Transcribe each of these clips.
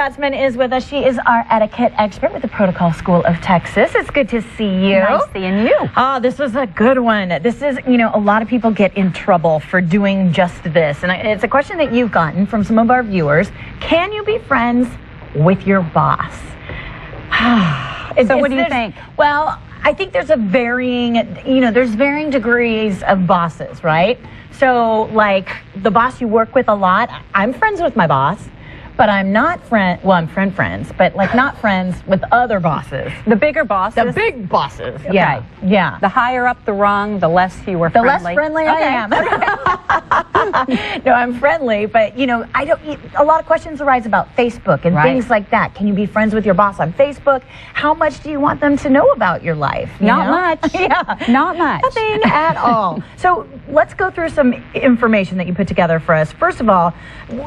Gottsman is with us. She is our etiquette expert with the Protocol School of Texas. It's good to see you. Nice seeing you. Oh, this was a good one. This is, a lot of people get in trouble for doing just this. And it's a question that you've gotten from some of our viewers. Can you be friends with your boss? So what do you think? Well, I think there's there's varying degrees of bosses, right? So, like, the boss you work with a lot, I'm friends with my boss, but I'm not I'm friends, but, like, not friends with other bosses. The bigger bosses? The big bosses, okay. Yeah. The higher up the rung, the less you were friendly. The less friendly I am. No, I'm friendly, but, a lot of questions arise about Facebook and things like that. Can you be friends with your boss on Facebook? How much do you want them to know about your life? Not much. Yeah. Not much. Nothing at all. So let's go through some information that you put together for us. First of all,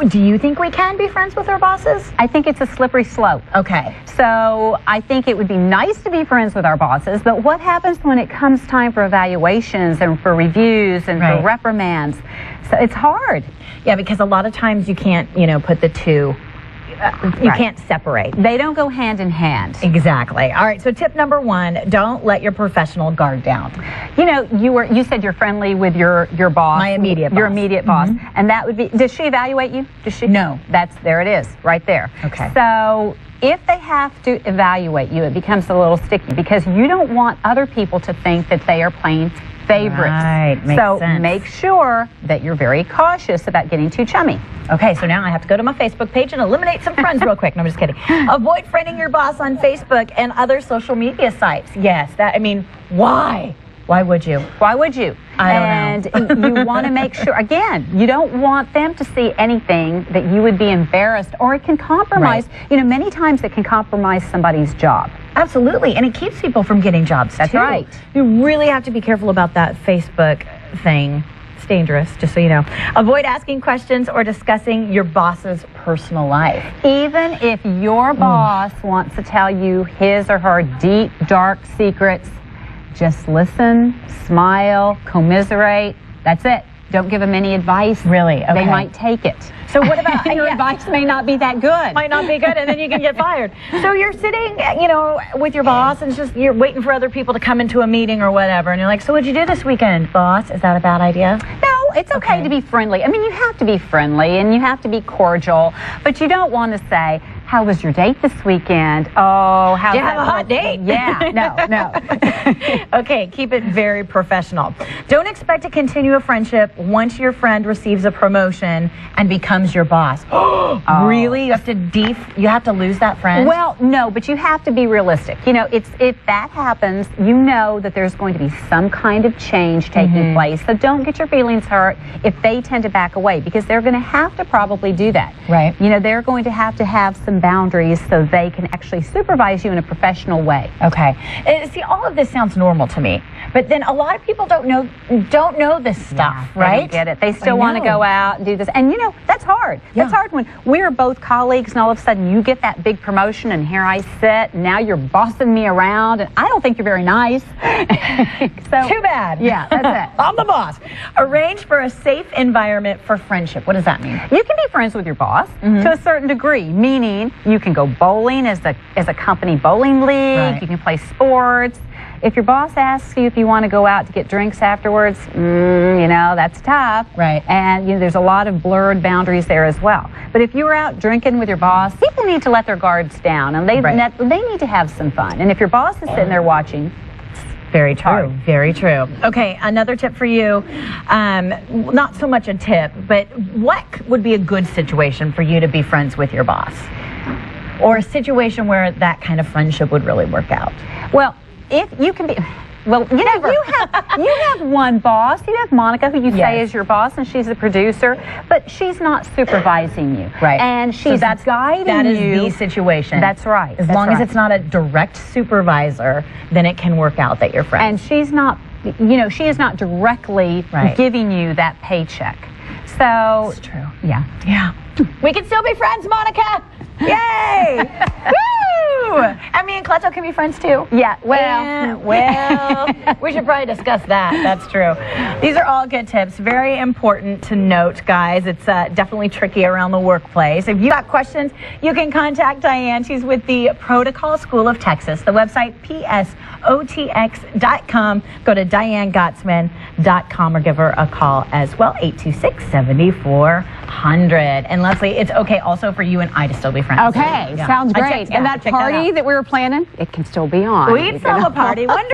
do you think we can be friends with our bosses? I think it's a slippery slope. Okay. So I think it would be nice to be friends with our bosses, but what happens when it comes time for evaluations and for reviews and for reprimands? So it's hard. Yeah, because a lot of times you can't, put the two. You can't separate. They don't go hand in hand. Exactly. All right, so tip number 1, don't let your professional guard down. You said you're friendly with your boss. My immediate boss. Your immediate boss. And that would be, does she evaluate you? Does she? No. There it is, right there. Okay. So if they have to evaluate you, it becomes a little sticky because you don't want other people to think that they are playing favorites. Right, makes sense. Make sure that you're very cautious about getting too chummy. Okay, so now I have to go to my Facebook page and eliminate some friends real quick. No, I'm just kidding. Avoid friending your boss on Facebook and other social media sites. Yes, why? Why would you? Why would you? I don't know. And you want to make sure, again, you don't want them to see anything that you would be embarrassed, or it can compromise. Right. Many times it can compromise somebody's job. Absolutely, and it keeps people from getting jobs, That's too. right. You really have to be careful about that Facebook thing. It's dangerous, just so you know. Avoid asking questions or discussing your boss's personal life. Even if your boss wants to tell you his or her deep, dark secrets, just listen, smile, commiserate. That's it. Don't give them any advice. Really? Okay. They might take it. So what about your advice may not be that good. Might not be good, and then you can get fired. So you're sitting, with your boss, and you're waiting for other people to come into a meeting or whatever, and you're like, so what'd you do this weekend, boss? Is that a bad idea? No, it's okay to be friendly. I mean, you have to be friendly, and you have to be cordial, but you don't want to say, how was your date this weekend? Oh, how did you have a hot date? Yeah, no. Okay, keep it very professional. Don't expect to continue a friendship once your friend receives a promotion and becomes your boss. Really? You have to lose that friend? Well, no, but you have to be realistic. If that happens, you know that there's going to be some kind of change taking place. So don't get your feelings hurt if they tend to back away, because they're going to have to probably do that. Right. They're going to have some boundaries so they can actually supervise you in a professional way. Okay. See, all of this sounds normal to me, but then a lot of people don't know this stuff, right? They don't get it. They still want to go out and do this, and that's hard. That's hard when we're both colleagues, and all of a sudden you get that big promotion, and here I sit, and now you're bossing me around, and I don't think you're very nice. So too bad. Yeah, that's it. I'm the boss. Arrange for a safe environment for friendship. What does that mean? You can be friends with your boss to a certain degree, meaning you can go bowling as a company bowling league. Right. You can play sports. If your boss asks you if you want to go out to get drinks afterwards, that's tough. Right. And there's a lot of blurred boundaries there as well. But if you're out drinking with your boss, people need to let their guards down, and they need to have some fun. And if your boss is sitting there watching, very true. Very true. Okay, another tip for you. Not so much a tip, but what would be a good situation for you to be friends with your boss? Or a situation where that kind of friendship would really work out? Well, if you can be... Well, you have one boss. You have Monica, who you say is your boss, and she's the producer, but she's not supervising you. Right. And she's guiding you. That is the situation. That's right. As long as it's not a direct supervisor, then it can work out that you're friends. And she's not, she is not directly giving you that paycheck. So... That's true. Yeah. Yeah. We can still be friends, Monica! Yay! Woo! And me and Cleto can be friends too. Yeah, well, we should probably discuss that. That's true. These are all good tips. Very important to note, guys. It's definitely tricky around the workplace. If you got questions, you can contact Diane. She's with the Protocol School of Texas. The website, psotx.com. Go to DianeGottsman.com or give her a call as well, 826-7400. And Leslie, it's okay also for you and I to still be friends. Okay, sounds great. And that party that we were planning, it can still be on. We'd still have a party.